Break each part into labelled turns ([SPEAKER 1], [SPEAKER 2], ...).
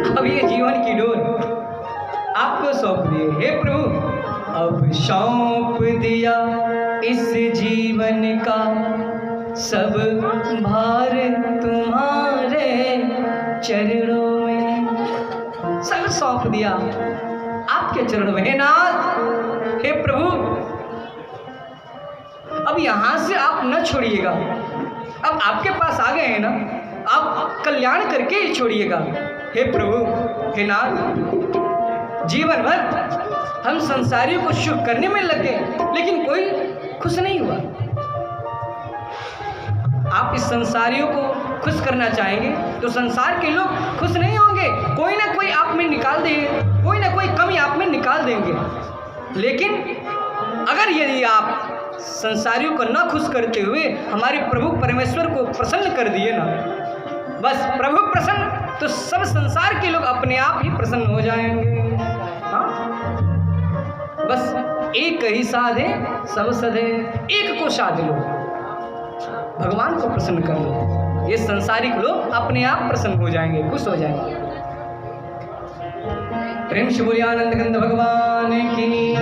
[SPEAKER 1] अब ये जीवन की डोर आपको सौंप दिए। हे प्रभु, अब सौंप दिया इस जीवन का सब भार तुम्हारे चरणों में, सब सौंप दिया आपके चरणों में। हे नाथ, हे प्रभु, अब यहां से आप न छोड़िएगा। अब आपके पास आ गए हैं ना, आप कल्याण करके ही छोड़िएगा। हे प्रभु, हे नाथ, जीवन भर हम संसारियों को सुख करने में लगे लेकिन कोई खुश नहीं हुआ। आप इस संसारियों को खुश करना चाहेंगे तो संसार के लोग खुश नहीं होंगे, कोई ना कोई आप में निकाल देंगे, कोई ना कोई कमी आप में निकाल देंगे। लेकिन अगर यदि आप संसारियों को न खुश करते हुए हमारे प्रभु परमेश्वर को प्रसन्न कर दिए ना, बस प्रभु प्रसन्न तो सब संसार के लोग अपने आप ही प्रसन्न हो जाएंगे। हाँ, बस एक ही साधे सब सधे, एक को साध लो, भगवान को प्रसन्न कर लो, ये संसारिक लोग अपने आप प्रसन्न हो जाएंगे, खुश हो जाएंगे। प्रेम से बोलिए आनंद कंद भगवान की।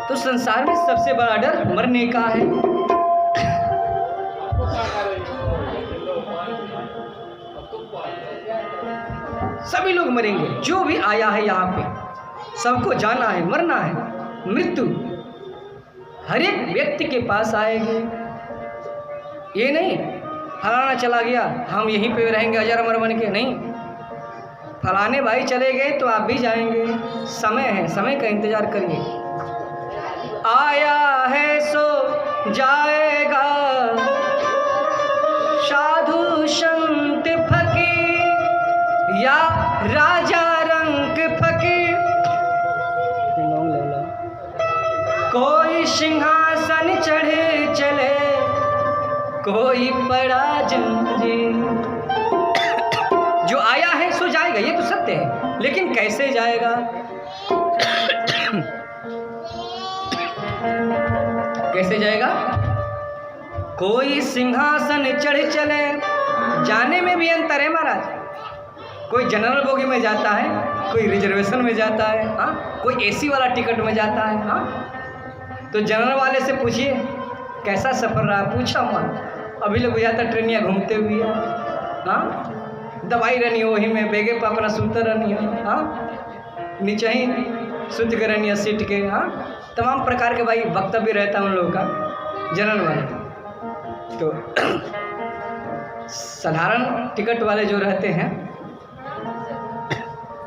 [SPEAKER 1] तो संसार में सबसे बड़ा डर मरने का है। सभी लोग मरेंगे, जो भी आया है यहाँ पे सबको जाना है, मरना है। मृत्यु हर एक व्यक्ति के पास आएगी। ये नहीं फलाना चला गया हम यहीं पे रहेंगे अजर अमर बन के, नहीं, फलाने भाई चले गए तो आप भी जाएंगे। समय है, समय का इंतजार करिए। आया है सो जाएगा, साधु संत फकीर या राजा रंग फकीर, कोई सिंहासन चढ़े चले, कोई पड़ा जंजीर। जो आया है सो जाएगा, ये तो सत्य है, लेकिन कैसे जाएगा? कैसे जाएगा? कोई सिंहासन चढ़ चले, जाने में भी अंतर है महाराज। कोई जनरल बोगी में जाता है, कोई रिजर्वेशन में जाता है, हाँ, कोई एसी वाला टिकट में जाता है। हाँ, तो जनरल वाले से पूछिए कैसा सफ़र रहा, पूछा मत, अभी लोग जाता ट्रेनिया घूमते हुए, हाँ, दवाई रहनी हो वही में, बेगे पर अपना सुनते रहनी हो, हाँ, नीचे ही सुध करनी है सीट के, हाँ, तमाम प्रकार के भाई वक्तव्य रहता है उन लोगों का जनरल वाले। तो साधारण टिकट वाले जो रहते हैं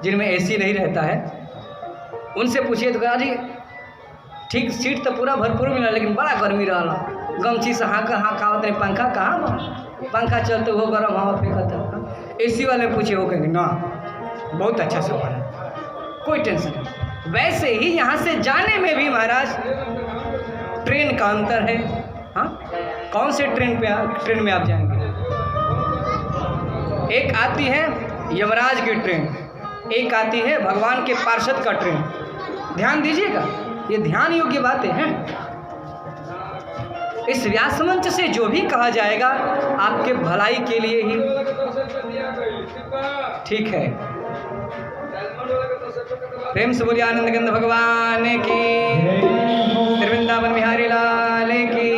[SPEAKER 1] जिनमें एसी नहीं रहता है, उनसे पूछिए तो कहा जी ठीक सीट तो पूरा भरपूर मिला लेकिन बड़ा गर्मी रहा, गमछी से हाँ खावत नहीं, पंखा कहाँ, पंखा चलते वो गर्म हवा फेंकता। एसी वाले पूछिए, वो कहेंगे ना बहुत अच्छा सफर है, कोई टेंशन नहीं। वैसे ही यहाँ से जाने में भी महाराज ट्रेन का अंतर है। हाँ, कौन से ट्रेन में आप जाएंगे? एक आती है यमराज की ट्रेन, एक आती है भगवान के पार्षद का ट्रेन। ध्यान दीजिएगा, ये ध्यान योग्य बातें हैं। इस व्यास मंच से जो भी कहा जाएगा आपके भलाई के लिए ही ठीक है। प्रेम से बोलिए आनंद कंद भगवान की, वृंदावन बिहारी लाल की।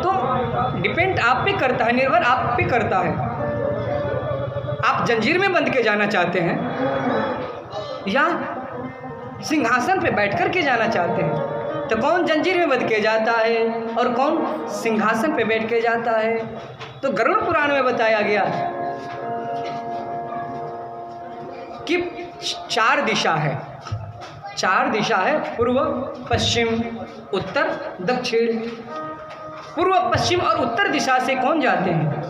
[SPEAKER 1] तो डिपेंड आप पे करता है, निर्भर आप पे करता है। आप जंजीर में बंध के जाना चाहते हैं या सिंहासन पे बैठ कर के जाना चाहते हैं? तो कौन जंजीर में बंध के जाता है और कौन सिंहासन पे बैठ के जाता है? तो गरुड़ पुराण में बताया गया कि चार दिशा है, चार दिशा है, पूर्व पश्चिम उत्तर दक्षिण। पूर्व पश्चिम और उत्तर दिशा से कौन जाते हैं?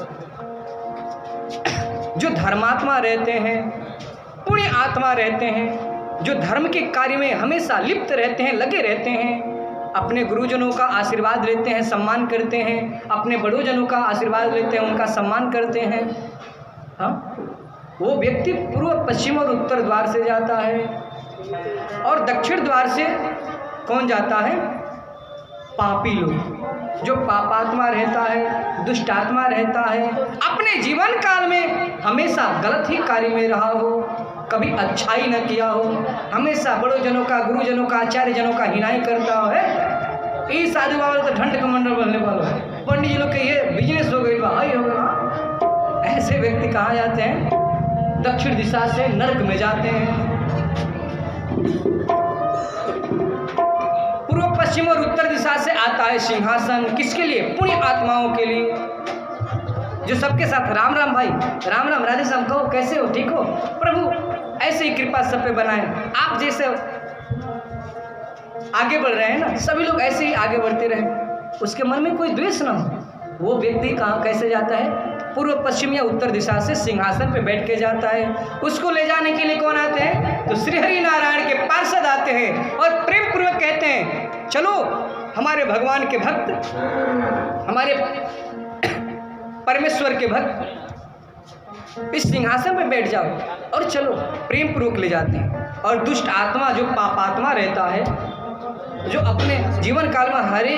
[SPEAKER 1] जो धर्मात्मा रहते हैं, पुण्य आत्मा रहते हैं, जो धर्म के कार्य में हमेशा लिप्त रहते हैं, लगे रहते हैं, अपने गुरुजनों का आशीर्वाद लेते हैं, सम्मान करते हैं, अपने बड़ों जनों का आशीर्वाद लेते हैं, उनका सम्मान करते हैं। हाँ, वो व्यक्ति पूर्व पश्चिम और उत्तर द्वार से जाता है। और दक्षिण द्वार से कौन जाता है? पापी लोग, जो पापात्मा रहता है, दुष्ट आत्मा रहता है, अपने जीवन काल में हमेशा गलत ही कार्य में रहा हो, कभी अच्छाई न किया हो, हमेशा बड़ों जनों का, गुरुजनों का, आचार्य जनों का हिनाई करता है। ये साधु बाबा तो ठंड कमंडल बनने वाला है, पंडित जी लोग कहिए बिजनेस हो गई, भाई हो गया। ऐसे व्यक्ति कहाँ जाते हैं? दक्षिण दिशा से नरक में जाते हैं। पूर्व पश्चिम और उत्तर दिशा से आता है सिंहासन, किसके लिए? पुण्य आत्माओं के लिए, जो सबके साथ राम राम भाई, राम राम, राधे श्याम, कहो कैसे हो, ठीक हो? प्रभु ऐसे ही कृपा सब पे बनाए, आप जैसे आगे बढ़ रहे हैं ना, सभी लोग ऐसे ही आगे बढ़ते रहे, उसके मन में कोई द्वेष ना हो। वो व्यक्ति कहाँ कैसे जाता है? पूर्व पश्चिम या उत्तर दिशा से सिंहासन पे बैठ के जाता है। उसको ले जाने के लिए कौन आते हैं? तो श्री हरि नारायण के पार्षद आते हैं और प्रेम पूर्वक कहते हैं, चलो हमारे भगवान के भक्त, हमारे परमेश्वर के भक्त इस सिंहासन पे बैठ जाओ और चलो। प्रेम पूर्वक ले जाते हैं। और दुष्ट आत्मा, जो पापात्मा रहता है, जो अपने जीवन काल में हरे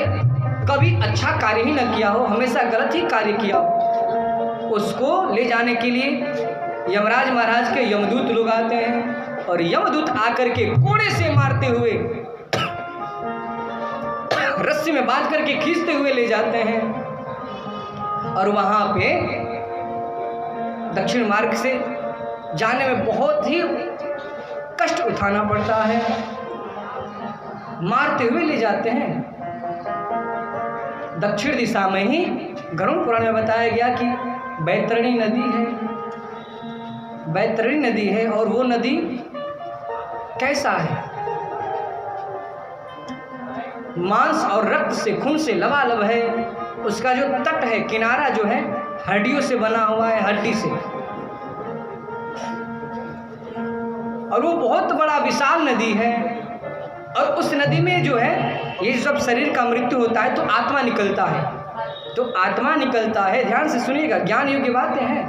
[SPEAKER 1] कभी अच्छा कार्य ही न किया हो, हमेशा गलत ही कार्य किया हो, उसको ले जाने के लिए यमराज महाराज के यमदूत लोग आते हैं और यमदूत आकर के कोड़े से मारते हुए, रस्सी में बांध करके खींचते हुए ले जाते हैं। और वहां पे दक्षिण मार्ग से जाने में बहुत ही कष्ट उठाना पड़ता है, मारते हुए ले जाते हैं। दक्षिण दिशा में ही गरुड़ पुराण में बताया गया कि बैतरणी नदी है, बैतरणी नदी है, और वो नदी कैसा है? मांस और रक्त से, खून से लबालब है। उसका जो तट है, किनारा जो है, हड्डियों से बना हुआ है, हड्डी से, और वो बहुत बड़ा विशाल नदी है। और उस नदी में जो है, ये जब शरीर का मृत्यु होता है तो आत्मा निकलता है, तो आत्मा निकलता है, ध्यान से सुनिएगा, ज्ञान योग्य बातें हैं।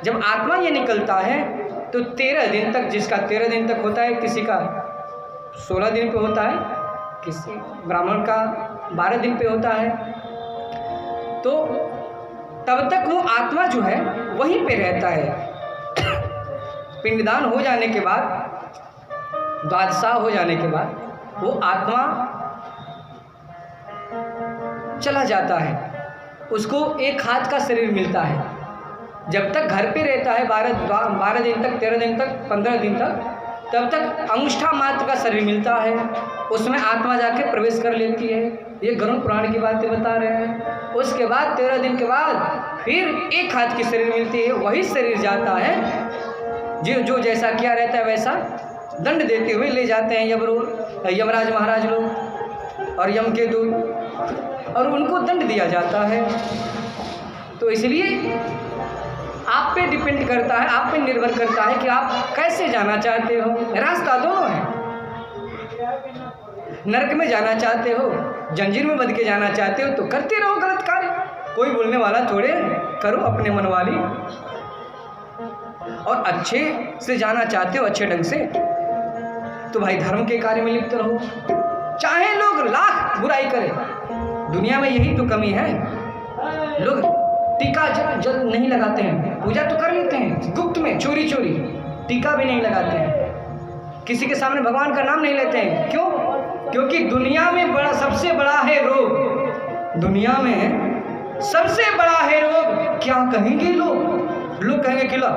[SPEAKER 1] जब आत्मा ये निकलता है तो 13 दिन तक, जिसका 13 दिन तक होता है, किसी का 16 दिन पे होता है, किसी ब्राह्मण का 12 दिन पे होता है, तो तब तक वो आत्मा जो है वहीं पे रहता है। पिंडदान हो जाने के बाद, द्वादशाह हो जाने के बाद, वो आत्मा चला जाता है, उसको एक हाथ का शरीर मिलता है। जब तक घर पे रहता है 12 दिन तक, 13 दिन तक, 15 दिन तक, तब तक अंगुष्ठा मात्र का शरीर मिलता है, उसमें आत्मा जाके प्रवेश कर लेती है। ये गरुड़ पुराण की बातें बता रहे हैं। उसके बाद 13 दिन के बाद फिर एक हाथ की शरीर मिलती है, वही शरीर जाता है, जो जैसा किया रहता है वैसा दंड देते हुए ले जाते हैं यमराज महाराज लोग और यम के दूत, और उनको दंड दिया जाता है। तो इसलिए आप पे डिपेंड करता है, आप पे निर्भर करता है कि आप कैसे जाना चाहते हो। रास्ता दोनों है, नरक में जाना चाहते हो, जंजीर में बंध के जाना चाहते हो, तो करते रहो गलत कार्य, कोई बोलने वाला थोड़े, करो अपने मन वाली। और अच्छे से जाना चाहते हो, अच्छे ढंग से, तो भाई धर्म के कार्य में लिप्त रहो, चाहे लोग लाख बुराई करें। दुनिया में यही तो कमी है, लोग टीका जब नहीं लगाते हैं, पूजा तो कर लेते हैं गुप्त में, चोरी चोरी, टीका भी नहीं लगाते हैं, किसी के सामने भगवान का नाम नहीं लेते हैं। क्यों? क्योंकि दुनिया में सबसे बड़ा है रोग, दुनिया में सबसे बड़ा है रोग। क्या कहेंगे लोग? लोग कहेंगे कि ला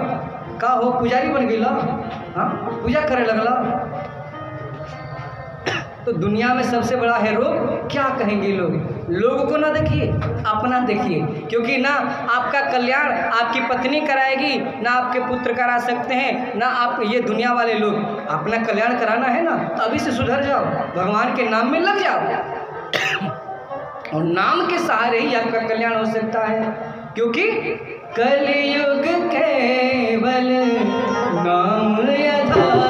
[SPEAKER 1] का हो, पुजारी बन गई, हाँ पूजा करे लगला। तो दुनिया में सबसे बड़ा है रोग, क्या कहेंगे लोग? लोगों को ना देखिए, अपना देखिए, क्योंकि ना आपका कल्याण आपकी पत्नी कराएगी, ना आपके पुत्र करा सकते हैं, ना आप ये दुनिया वाले लोग। अपना कल्याण कराना है ना, तो अभी से सुधर जाओ, भगवान के नाम में लग जाओ, और नाम के सहारे ही आपका कल्याण हो सकता है। क्योंकि कलयुग केवल नाम आधारा,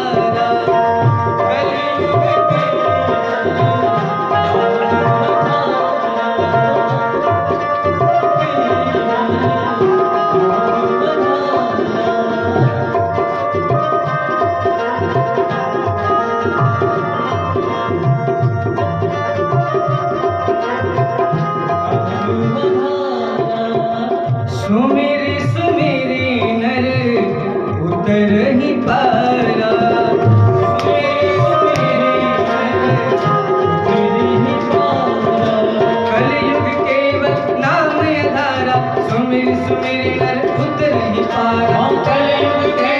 [SPEAKER 1] सुमिर नर उतर ही पाया, कलयुग के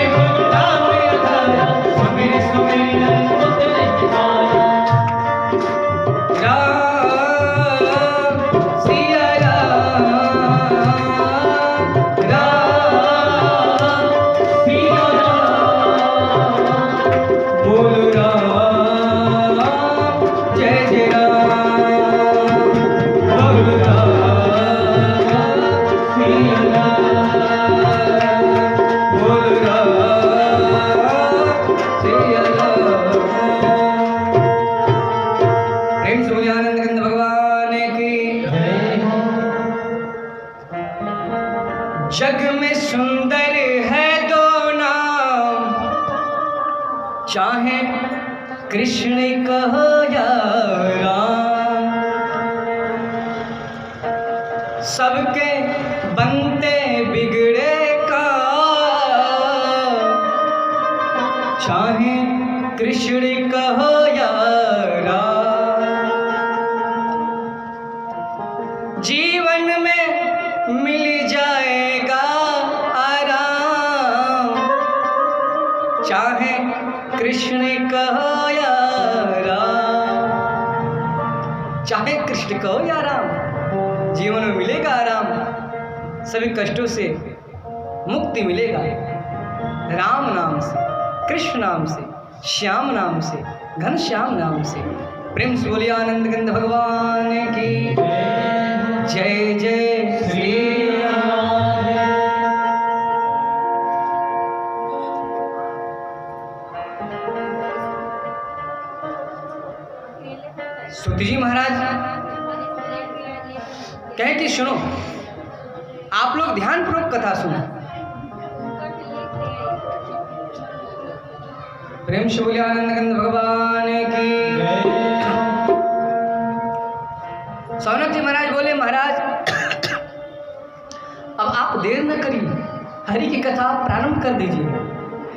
[SPEAKER 1] नाम अधारा, सुमिर सुमिर नर उतर ही पाया। राम सिया राम, राम सिया राम, बोल राम जय जय राम, बोल राम सिया राम, बोल राम सिया राम। प्रेम से बोलिए आनंद कंद भगवान की जय। जग में सुंदर है दो नाम, चाहे कृष्ण कहो या राम, सबके बनते बिगड़े का, चाहे कृष्ण कहो या राम। जीवन में मिल जाएगा आराम, चाहे कृष्ण कहो या राम, चाहे कृष्ण कहो या राम, जीवन में मिलेगा आराम, सभी कष्टों से मुक्ति मिलेगा राम नाम से, कृष्ण नाम से, श्याम नाम से, घनश्याम नाम से। प्रेम से बोलिए आनंद कंद भगवान की जय जय श्री राम। सूत जी महाराज कहे कि सुनो, आप लोग ध्यान पूर्वक कथा सुनो। प्रेम से बोलिए आनंद कंद भगवान की। सौनक जी महाराज बोले, महाराज अब आप देर न करिए, हरि की कथा प्रारंभ कर दीजिए,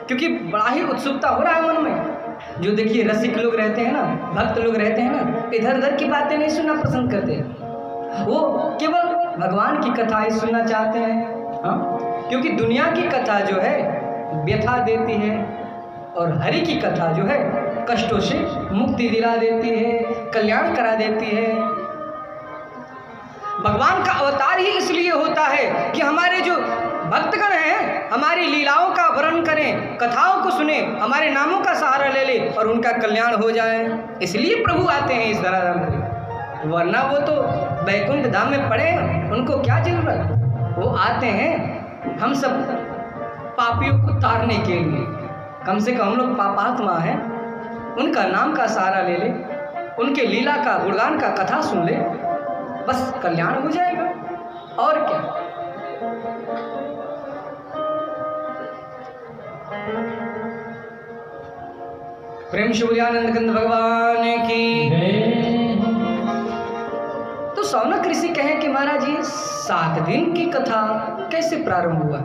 [SPEAKER 1] क्योंकि बड़ा ही उत्सुकता हो रहा है मन में। जो देखिए रसिक लोग रहते हैं ना, भक्त लोग रहते हैं ना, इधर उधर की बातें नहीं सुनना पसंद करते, वो केवल भगवान की कथा ही सुनना चाहते हैं। हाँ, क्योंकि दुनिया की कथा जो है व्यथा देती है, और हरि की कथा जो है कष्टों से मुक्ति दिला देती है, कल्याण करा देती है। भगवान का अवतार ही इसलिए होता है कि हमारे जो भक्तगण हैं हमारी लीलाओं का वर्णन करें, कथाओं को सुने, हमारे नामों का सहारा ले ले और उनका कल्याण हो जाए। इसलिए प्रभु आते हैं इस धराधाम पे, वरना वो तो वैकुंठ धाम में पड़े हैं, उनको क्या जरूरत। वो आते हैं हम सब पापियों को तारने के लिए। कम से कम हम लोग पापात्मा हैं, उनका नाम का सहारा ले ले, उनके लीला का गुणगान का कथा सुन ले, बस कल्याण हो जाएगा। और क्या। प्रेम शिवजानंद कंद भगवान की। तो सौनक ऋषि कहे कि महाराज ये 7 दिन की कथा कैसे प्रारंभ हुआ,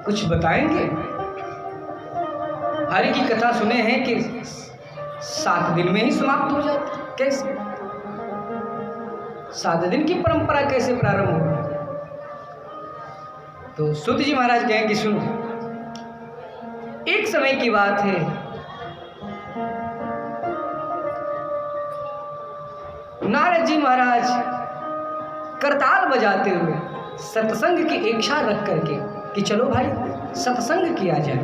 [SPEAKER 1] कुछ बताएंगे। हरि की कथा सुने हैं कि 7 दिन में ही समाप्त हो जाती, कैसे 7 दिन की परंपरा कैसे प्रारंभ हो। तो सूत जी महाराज कहें कि सुनो, एक समय की बात है, नारद जी महाराज करताल बजाते हुए सत्संग की इच्छा रख करके कि चलो भाई सत्संग किया जाए।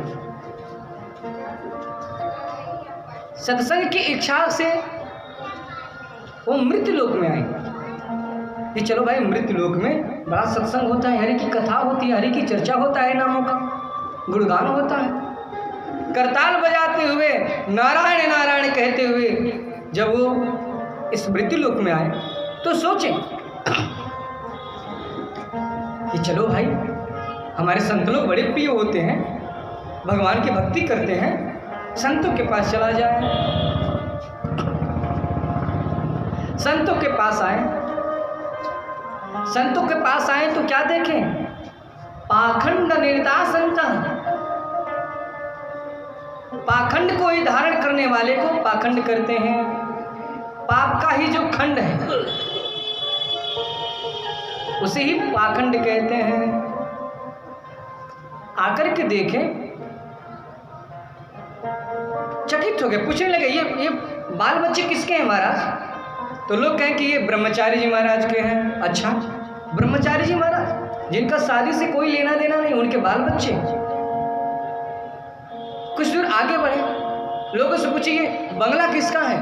[SPEAKER 1] सत्संग की इच्छा से वो मृत्यु लोक में आए कि चलो भाई मृत्यु लोक में बड़ा सत्संग होता है, हरि की कथा होती है, हरि की चर्चा होता है, नामों का गुणगान होता है। करताल बजाते हुए नारायण नारायण कहते हुए जब वो इस मृत्यु लोक में आए तो सोचे कि चलो भाई हमारे संत लोग बड़े प्रिय होते हैं, भगवान की भक्ति करते हैं, संतों के पास चला जाए। संतों के पास आए, संतों के पास आए तो क्या देखें, पाखंड निर्दासंत, पाखंड को ही धारण करने वाले को पाखंड करते हैं। पाप का ही जो खंड है, उसे ही पाखंड कहते हैं। आकर के देखें, चकित हो गए, पूछने लगे ये बाल बच्चे किसके हैं महाराज? तो लोग कहें कि ये ब्रह्मचारी जी महाराज के हैं। अच्छा, ब्रह्मचारी जी महाराज जिनका शादी से कोई लेना देना नहीं, उनके बाल बच्चे? कुछ दूर आगे बढ़े, लोगों से पूछे ये बंगला किसका है?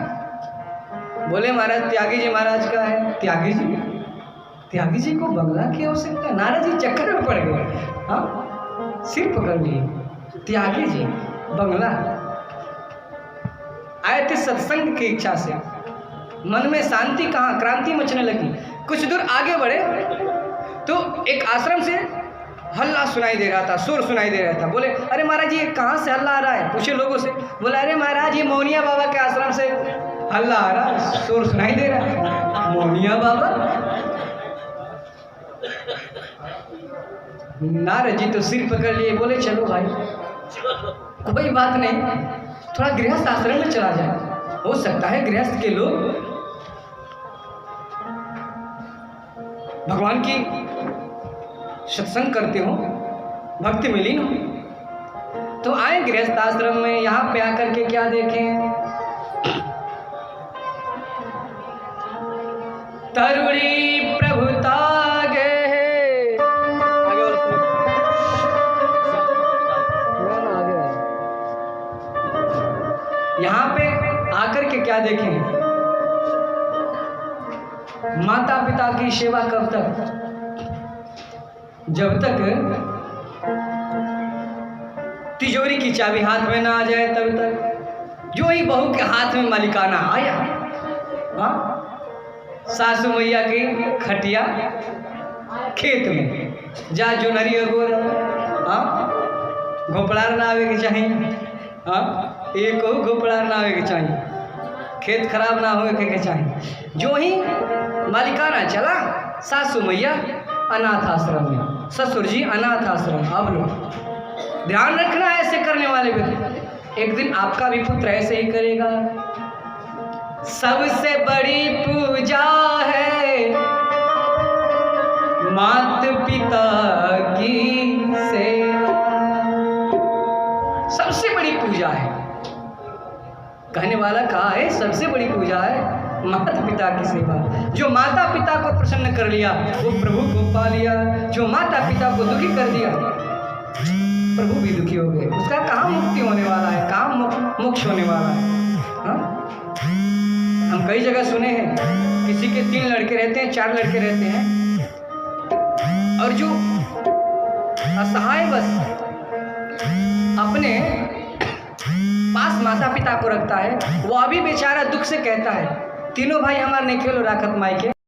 [SPEAKER 1] बोले महाराज त्यागी जी महाराज का है। त्यागी जी? त्यागी जी को बंगला की आवश्यकता? नारद जी चक्कर में पड़ गए। हाँ, सिर पकड़ लिए। त्यागी जी बंगला? आए थे सत्संग की इच्छा से, मन में शांति कहाँ, क्रांति मचने लगी। कुछ दूर आगे बढ़े तो एक आश्रम से हल्ला सुनाई दे रहा था, शोर सुनाई दे रहा था। बोले अरे महाराज ये कहाँ से हल्ला आ रहा है? पूछे लोगों से। बोला अरे महाराज ये मौनिया बाबा के आश्रम से हल्ला आ रहा है, शोर सुनाई दे रहा है। मौनिया बाबा? नारद जी तो सिर पकड़ लिए, बोले चलो भाई कोई बात नहीं, थोड़ा गृहस्थ आश्रम में चला जाए, हो सकता है गृहस्थ के लोग भगवान की सत्संग करते हो, भक्ति में लीन हो। तो आए गृहस्थ आश्रम में। यहाँ पे आकर के क्या देखें, तरुणी प्रभुता यहाँ पे आकर के क्या देखें, माता पिता की सेवा कब तक? जब तक तिजोरी की चाबी हाथ में ना आ जाए तब तक। जो ही बहू के हाथ में मालिकाना आया, हाँ, सासू मैया की खटिया खेत में जा जो नरिया गोर, हाँ, घोपड़ार ना आवे के चाहिए, हाँ, एक घोपड़ार ना आवे के चाहिए, खेत खराब ना होए के चाहिए। जो ही मालिकाना चला, सासू मैया अनाथ आश्रम में, ससुर जी अनाथ आश्रम। अब लोग ध्यान रखना, ऐसे करने वाले व्यक्ति एक दिन आपका भी पुत्र ऐसे ही करेगा। सबसे बड़ी पूजा है माता पिता की सेवा, सबसे बड़ी पूजा है। कहने वाला कहा है सबसे बड़ी पूजा है माता पिता की सेवा। जो माता पिता को प्रसन्न कर लिया वो प्रभु को पा लिया, जो माता पिता को दुखी कर दिया प्रभु भी दुखी हो गए। उसका कहाँ मुक्ति होने वाला है, कहाँ मोक्ष होने वाला है? हाँ? हम कई जगह सुने हैं किसी के 3 लड़के रहते हैं, 4 लड़के रहते हैं, और जो असहाय बस अपने पास माता पिता को रखता है, वो अभी बेचारा दुख से कहता है तीनों भाई हमारे नहीं खेलो राखत माई के।